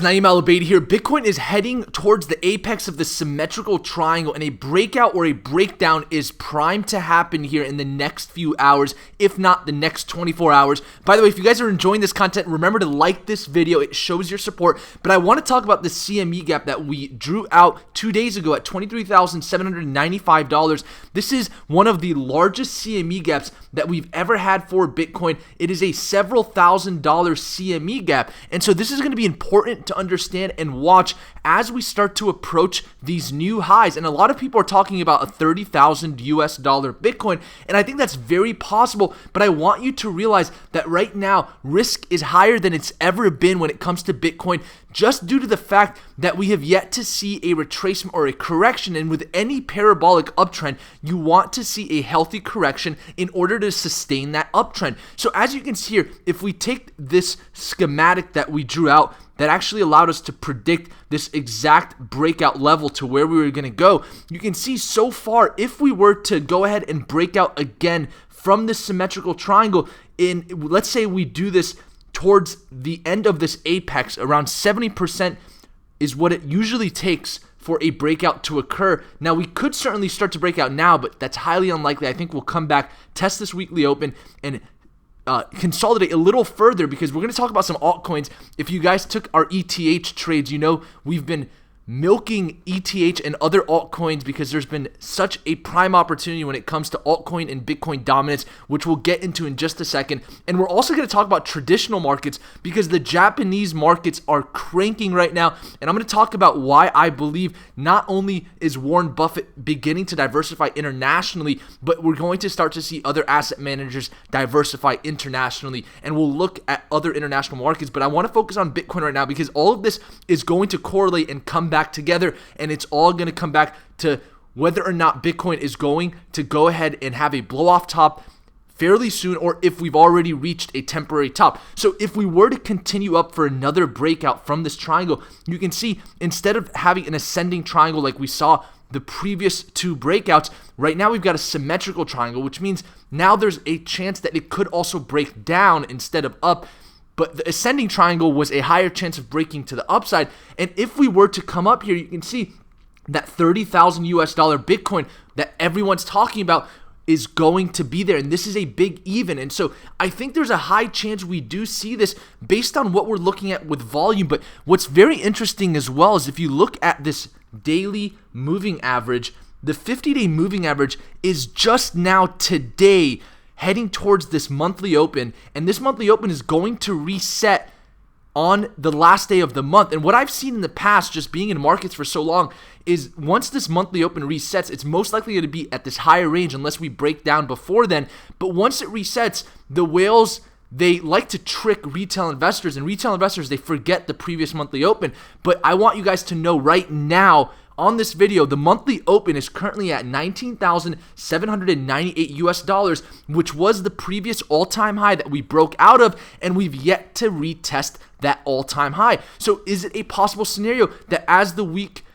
Naeem here. Bitcoin is heading towards the apex of the symmetrical triangle, and a breakout or a breakdown is primed to happen here in the next few hours, if not the next 24 hours. By the way, if you guys are enjoying this content, remember to like this video. It shows your support. But I want to talk about the CME gap that we drew out 2 days ago at $23,795. This is one of the largest CME gaps that we've ever had for Bitcoin. It is a several $1,000 CME gap, and so this is going to be important to understand and watch as we start to approach these new highs. And a lot of people are talking about a $30,000 US Bitcoin, and I think that's very possible, but I want you to realize that right now risk is higher than it's ever been when it comes to Bitcoin, just due to the fact that we have yet to see a retracement or a correction. And with any parabolic uptrend, you want to see a healthy correction in order to sustain that uptrend. So as you can see here, if we take this schematic that we drew out that actually allowed us to predict this exact breakout level to where we were going to go, you can see so far, if we were to go ahead and break out again from this symmetrical triangle, let's say we do this towards the end of this apex, around 70% is what it usually takes for a breakout to occur. Now, we could certainly start to break out now, but that's highly unlikely. I think we'll come back, test this weekly open, and consolidate a little further, because we're going to talk about some altcoins. If you guys took our ETH trades, you know we've been milking ETH and other altcoins because there's been such a prime opportunity when it comes to altcoin and Bitcoin dominance, which we'll get into in just a second. And we're also going to talk about traditional markets because the Japanese markets are cranking right now. And I'm going to talk about why I believe not only is Warren Buffett beginning to diversify internationally, but we're going to start to see other asset managers diversify internationally. And we'll look at other international markets, but I want to focus on Bitcoin right now because all of this is going to correlate and come back together, and it's all going to come back to whether or not Bitcoin is going to go ahead and have a blow off top fairly soon, or if we've already reached a temporary top. So if we were to continue up for another breakout from this triangle, you can see instead of having an ascending triangle like we saw the previous two breakouts, right now we've got a symmetrical triangle, which means now there's a chance that it could also break down instead of up. But the ascending triangle was a higher chance of breaking to the upside. And if we were to come up here, you can see that $30,000 US Bitcoin that everyone's talking about is going to be there. And this is a big even. And so I think there's a high chance we do see this based on what we're looking at with volume. But what's very interesting as well is if you look at this daily moving average, the 50-day moving average is just now today heading towards this monthly open, and this monthly open is going to reset on the last day of the month. And what I've seen in the past, just being in markets for so long, is once this monthly open resets, it's most likely going to be at this higher range unless we break down before then. But once it resets, the whales, they like to trick retail investors, and retail investors, they forget the previous monthly open. But I want you guys to know right now on this video, the monthly open is currently at $19,798 US, which was the previous all-time high that we broke out of, and we've yet to retest that all-time high. So is it a possible scenario that as the week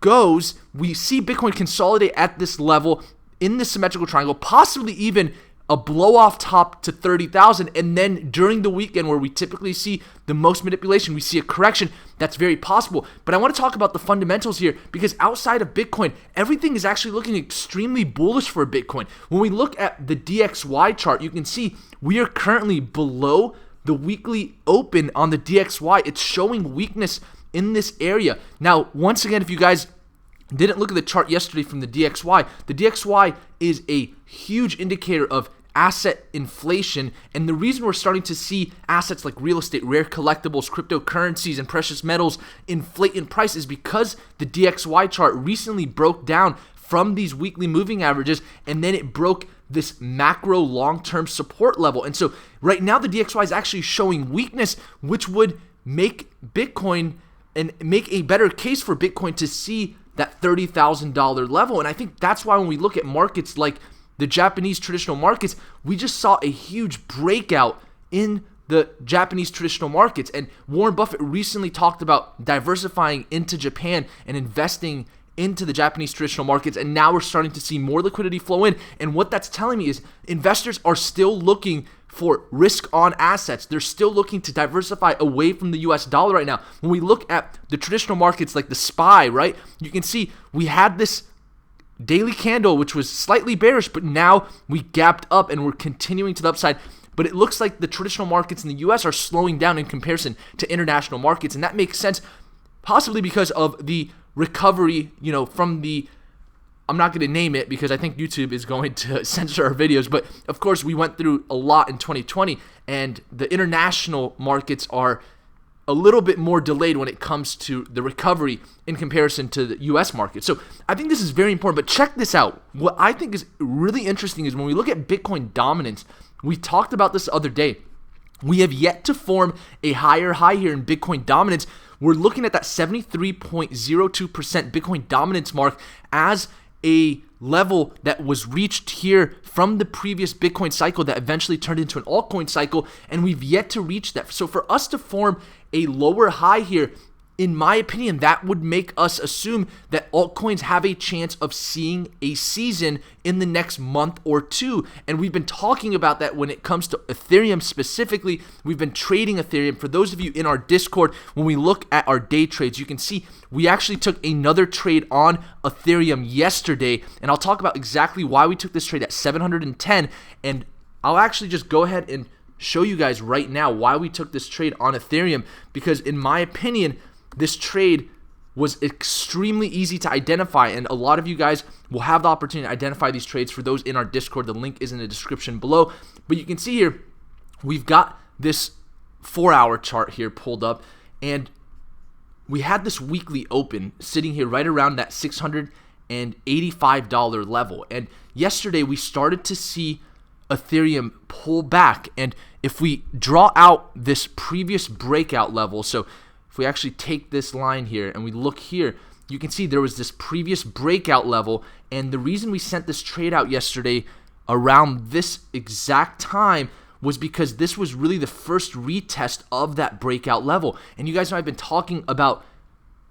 goes, we see Bitcoin consolidate at this level in the symmetrical triangle, possibly even a blow off top to 30,000, and then during the weekend where we typically see the most manipulation, we see a correction? That's very possible. But I want to talk about the fundamentals here, because outside of Bitcoin, everything is actually looking extremely bullish for Bitcoin. When we look at the DXY chart, you can see we are currently below the weekly open on the DXY. It's showing weakness in this area. Now, once again, if you guys didn't look at the chart yesterday from the DXY is a huge indicator of asset inflation, and the reason we're starting to see assets like real estate, rare collectibles, cryptocurrencies, and precious metals inflate in price is because the DXY chart recently broke down from these weekly moving averages, and then it broke this macro long-term support level. And so right now the DXY is actually showing weakness, which would make Bitcoin and make a better case for Bitcoin to see that $30,000 level. And I think that's why when we look at markets like the Japanese traditional markets, we just saw a huge breakout in the Japanese traditional markets. And Warren Buffett recently talked about diversifying into Japan and investing into the Japanese traditional markets, and now we're starting to see more liquidity flow in. And what that's telling me is investors are still looking for risk on assets. They're still looking to diversify away from the US dollar right now. When we look at the traditional markets like the SPY, right, you can see we had this daily candle which was slightly bearish, but now we gapped up and we're continuing to the upside. But it looks like the traditional markets in the US are slowing down in comparison to international markets, and that makes sense possibly because of the recovery, from the, I'm not going to name it because I think YouTube is going to censor our videos, but of course we went through a lot in 2020, and the international markets are a little bit more delayed when it comes to the recovery in comparison to the US market. So I think this is very important, but check this out. What I think is really interesting is when we look at Bitcoin dominance, we talked about this the other day. We have yet to form a higher high here in Bitcoin dominance. We're looking at that 73.02% Bitcoin dominance mark as a level that was reached here from the previous Bitcoin cycle that eventually turned into an altcoin cycle, and we've yet to reach that. So for us to form a lower high here, in my opinion, that would make us assume that altcoins have a chance of seeing a season in the next month or two. And we've been talking about that when it comes to Ethereum specifically. We've been trading Ethereum. For those of you in our Discord, when we look at our day trades, you can see we actually took another trade on Ethereum yesterday. And I'll talk about exactly why we took this trade at 710. And I'll actually just go ahead and show you guys right now why we took this trade on Ethereum, because in my opinion, this trade was extremely easy to identify, and a lot of you guys will have the opportunity to identify these trades. For those in our Discord, the link is in the description below. But you can see here, we've got this 4-hour chart here pulled up, and we had this weekly open sitting here right around that $685 level. And yesterday, we started to see Ethereum pull back. And if we draw out this previous breakout level, so if we actually take this line here and we look here, you can see there was this previous breakout level, and the reason we sent this trade out yesterday around this exact time was because this was really the first retest of that breakout level. And you guys know I've been talking about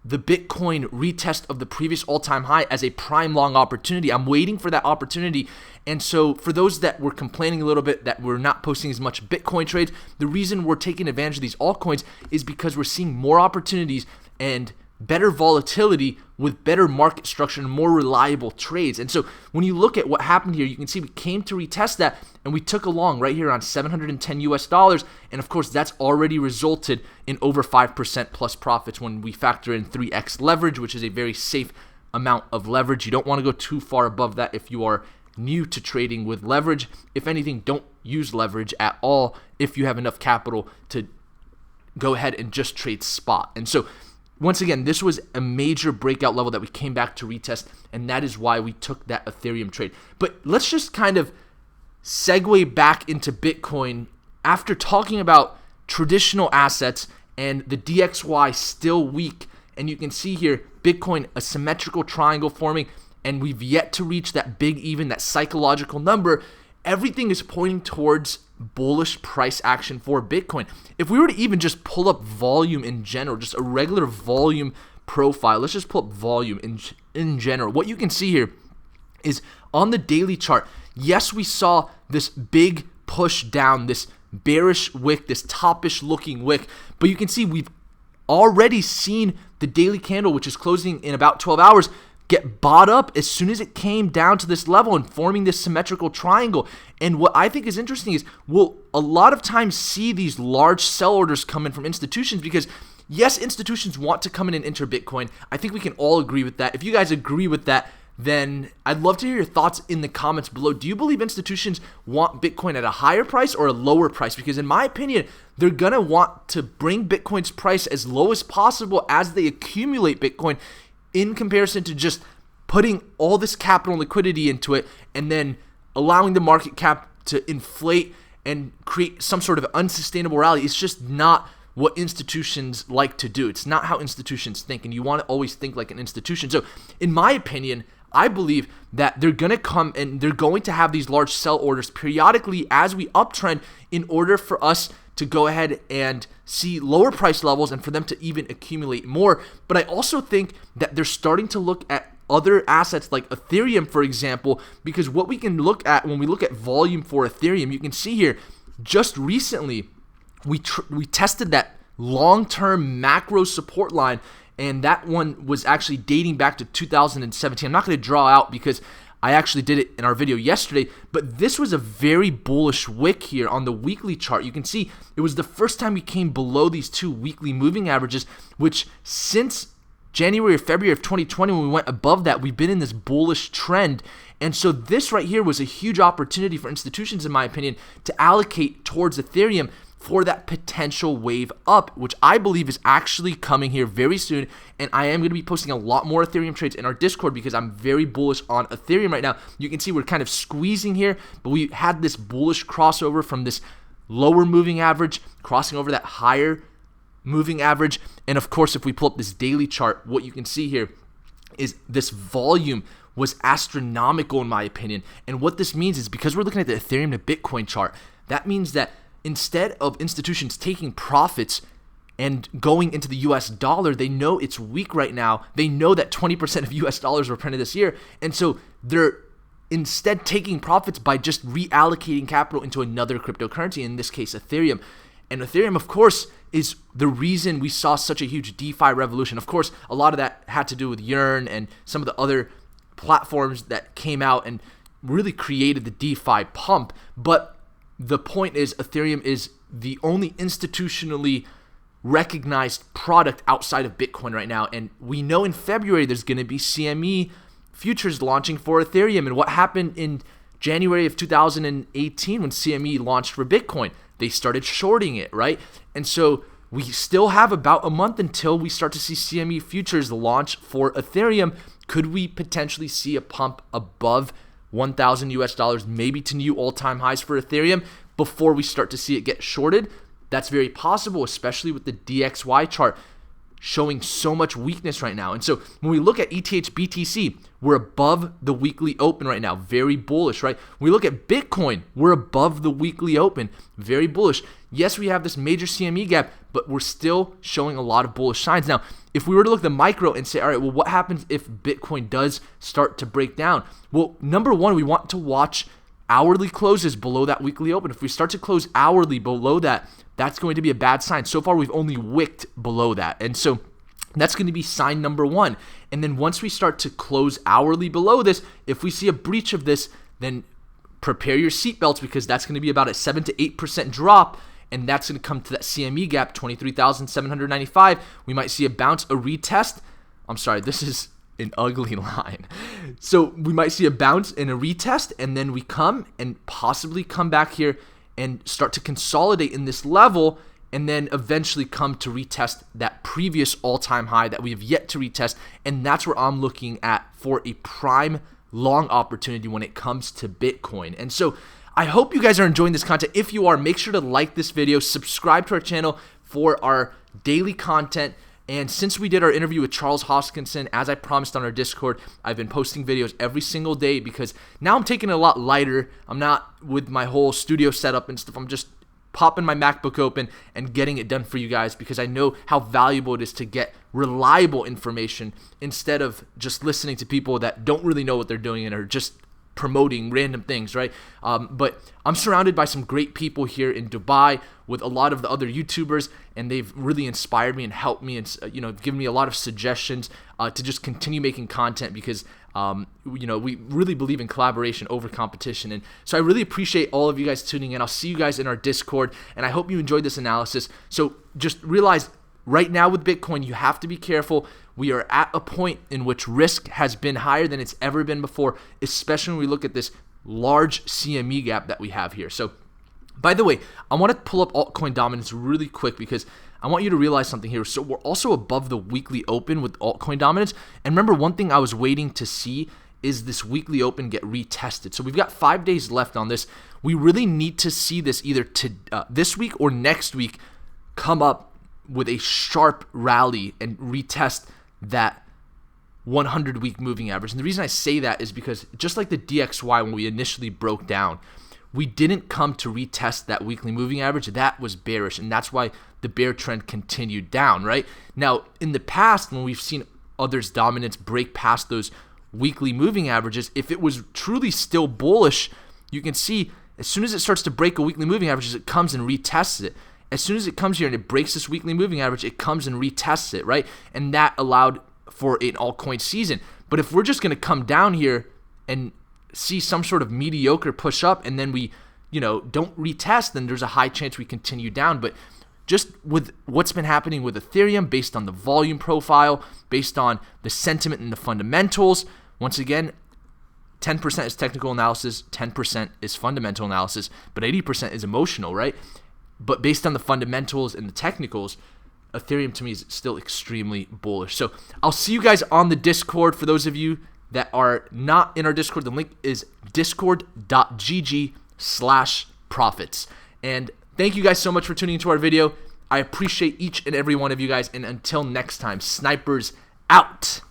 the Bitcoin retest of the previous all-time high as a prime long opportunity. I'm waiting for that opportunity. And so for those that were complaining a little bit that we're not posting as much Bitcoin trades, the reason we're taking advantage of these altcoins is because we're seeing more opportunities and better volatility with better market structure and more reliable trades. And so when you look at what happened here, you can see we came to retest that, and we took along right here on $710. And of course, that's already resulted in over 5% plus profits when we factor in 3x leverage, which is a very safe amount of leverage. You don't want to go too far above that if you are new to trading with leverage. If anything, don't use leverage at all if you have enough capital to go ahead and just trade spot. And so once again, this was a major breakout level that we came back to retest, and that is why we took that Ethereum trade. But let's just kind of segue back into Bitcoin after talking about traditional assets and the DXY still weak. And you can see here, Bitcoin, a symmetrical triangle forming, and we've yet to reach that big even, that psychological number. Everything is pointing towards bullish price action for Bitcoin. If we were to even just pull up volume in general, just a regular volume profile, let's just pull up volume in general. What you can see here is on the daily chart, yes, we saw this big push down, this bearish wick, this topish looking wick, but you can see we've already seen the daily candle, which is closing in about 12 hours, get bought up as soon as it came down to this level and forming this symmetrical triangle. And what I think is interesting is we'll a lot of times see these large sell orders come in from institutions because, yes, institutions want to come in and enter Bitcoin. I think we can all agree with that. If you guys agree with that, then I'd love to hear your thoughts in the comments below. Do you believe institutions want Bitcoin at a higher price or a lower price? Because in my opinion, they're going to want to bring Bitcoin's price as low as possible as they accumulate Bitcoin, in comparison to just putting all this capital and liquidity into it and then allowing the market cap to inflate and create some sort of unsustainable rally. It's just not what institutions like to do. It's not how institutions think, and you want to always think like an institution. So in my opinion, I believe that they're going to come and they're going to have these large sell orders periodically as we uptrend in order for us to go ahead and see lower price levels and for them to even accumulate more. But I also think that they're starting to look at other assets like Ethereum, for example, because what we can look at when we look at volume for Ethereum, you can see here just recently we tested that long-term macro support line, and that one was actually dating back to 2017. I'm not going to draw out because I actually did it in our video yesterday, but this was a very bullish wick here on the weekly chart. You can see it was the first time we came below these 2 weekly moving averages, which since January or February of 2020, when we went above that, we've been in this bullish trend. And so this right here was a huge opportunity for institutions, in my opinion, to allocate towards Ethereum for that potential wave up, which I believe is actually coming here very soon. And I am going to be posting a lot more Ethereum trades in our Discord because I'm very bullish on Ethereum right now. You can see we're kind of squeezing here, but we had this bullish crossover from this lower moving average crossing over that higher moving average. And of course, if we pull up this daily chart, what you can see here is this volume was astronomical in my opinion. And what this means is, because we're looking at the Ethereum to Bitcoin chart, that means that instead of institutions taking profits and going into the US dollar, they know it's weak right now. They know that 20% of US dollars were printed this year. And so they're instead taking profits by just reallocating capital into another cryptocurrency, in this case, Ethereum. And Ethereum, of course, is the reason we saw such a huge DeFi revolution. Of course, a lot of that had to do with Yearn and some of the other platforms that came out and really created the DeFi pump. But the point is, Ethereum is the only institutionally recognized product outside of Bitcoin right now. And we know in February there's going to be CME futures launching for Ethereum. And what happened in January of 2018 when CME launched for Bitcoin? They started shorting it, right? And so we still have about a month until we start to see CME futures launch for Ethereum. Could we potentially see a pump above 1,000 US dollars, maybe to new all-time highs for Ethereum before we start to see it get shorted? That's very possible, especially with the DXY chart showing so much weakness right now. And so when we look at ETH BTC, we're above the weekly open right now, very bullish, right? When we look at Bitcoin, we're above the weekly open, very bullish. Yes, we have this major CME gap, but we're still showing a lot of bullish signs. Now, if we were to look at the micro and say, all right, well, what happens if Bitcoin does start to break down? Well, number one, we want to watch hourly closes below that weekly open. If we start to close hourly below that, that's going to be a bad sign. So far, we've only wicked below that. And so that's going to be sign number one. And then once we start to close hourly below this, if we see a breach of this, then prepare your seatbelts, because that's going to be about a 7 to 8% drop. And that's going to come to that CME gap, 23,795. We might see a bounce, a retest. I'm sorry, this is an ugly line. So we might see a bounce and a retest, and then we come and possibly come back here and start to consolidate in this level, and then eventually come to retest that previous all-time high that we have yet to retest. And that's where I'm looking at for a prime long opportunity when it comes to Bitcoin. And so I hope you guys are enjoying this content. If you are, make sure to like this video, subscribe to our channel for our daily content. And since we did our interview with Charles Hoskinson, as I promised on our Discord, I've been posting videos every single day because now I'm taking it a lot lighter. I'm not with my whole studio setup and stuff. I'm just popping my MacBook open and getting it done for you guys, because I know how valuable it is to get reliable information instead of just listening to people that don't really know what they're doing and are just promoting random things, right? But I'm surrounded by some great people here in Dubai with a lot of the other YouTubers, and they've really inspired me and helped me, and given me a lot of suggestions to just continue making content, because we really believe in collaboration over competition. And so I really appreciate all of you guys tuning in. I'll see you guys in our Discord, and I hope you enjoyed this analysis. So just realize right now with Bitcoin, you have to be careful. We are at a point in which risk has been higher than it's ever been before, especially when we look at this large CME gap that we have here. So, by the way, I want to pull up altcoin dominance really quick, because I want you to realize something here. So we're also above the weekly open with altcoin dominance. And remember, one thing I was waiting to see is this weekly open get retested. So we've got 5 days left on this. We really need to see this either this week or next week come up with a sharp rally and retest that 100-week moving average. And the reason I say that is because just like the DXY, when we initially broke down, we didn't come to retest that weekly moving average. That was bearish, and that's why the bear trend continued down, right? Now, in the past, when we've seen others' dominance break past those weekly moving averages. If it was truly still bullish, you can see as soon as it starts to break a weekly moving average, it comes and retests it. As soon as it comes here and it breaks this weekly moving average, it comes and retests it, right? And that allowed for an altcoin season. But if we're just going to come down here and see some sort of mediocre push up and then we, don't retest, then there's a high chance we continue down. But just with what's been happening with Ethereum, based on the volume profile, based on the sentiment and the fundamentals, once again, 10% is technical analysis, 10% is fundamental analysis, but 80% is emotional, right? But based on the fundamentals and the technicals, Ethereum to me is still extremely bullish. So I'll see you guys on the Discord. For those of you that are not in our Discord, the link is discord.gg/profits. And thank you guys so much for tuning into our video. I appreciate each and every one of you guys. And until next time, snipers out.